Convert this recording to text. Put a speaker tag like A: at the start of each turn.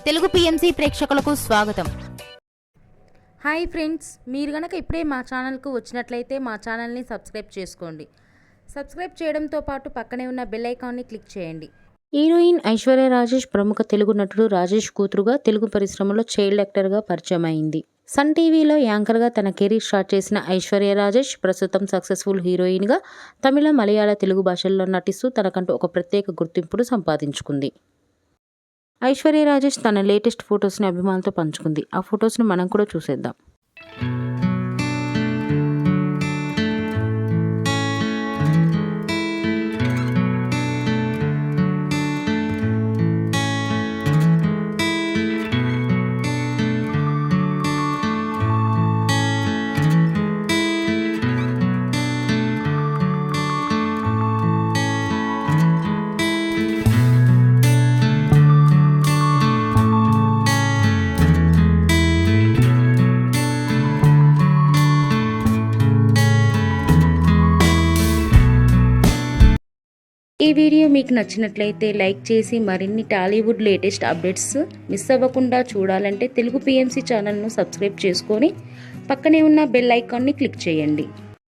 A: Telugu PMC ప్రేక్షకులకు స్వాగతం.
B: Hi friends, మీరు గనక ఇప్పుడే మా ఛానల్కు వచ్చినట్లయితే మా ఛానల్ని సబ్స్క్రైబ్ చేసుకోండి. సబ్స్క్రైబ్ చేయడంతో పాటు పక్కనే ఉన్న బెల్ ఐకాన్ని క్లిక్ చేయండి.
C: హీరోయిన్ ఐశ్వర్య రాజేష్ ప్రముఖ తెలుగు నటుడు రాజేష్ కూతురుగా తెలుగు పరిశ్రమలో చైల్డ్ యాక్టర్గా పరిచయం అయింది. సన్ టీవీలో యాంకర్గా తన కెరీర్ స్టార్ట్ చేసిన ఐశ్వర్య రాజేష్ ప్రస్తుతం సక్సెస్ఫుల్ హీరోయిన్గా తమిళ, మలయాళ, తెలుగు భాషల్లో నటిస్తూ తనకంటూ ఒక ప్రత్యేక గుర్తింపును సంపాదించుకుంది. ఐశ్వర్య రాజేష్ తన లేటెస్ట్ ఫొటోస్ని అభిమానులతో పంచుకుంది. ఆ ఫొటోస్ని మనం కూడా చూసేద్దాం. ఈ వీడియో మీకు నచ్చినట్లయితే లైక్ చేసి మరిన్ని టాలీవుడ్ లేటెస్ట్ అప్డేట్స్ మిస్ అవ్వకుండా చూడాలంటే తెలుగు పిఎంసి ఛానల్ను సబ్స్క్రైబ్ చేసుకొని పక్కనే ఉన్న బెల్ ఐకాన్ని క్లిక్ చేయండి.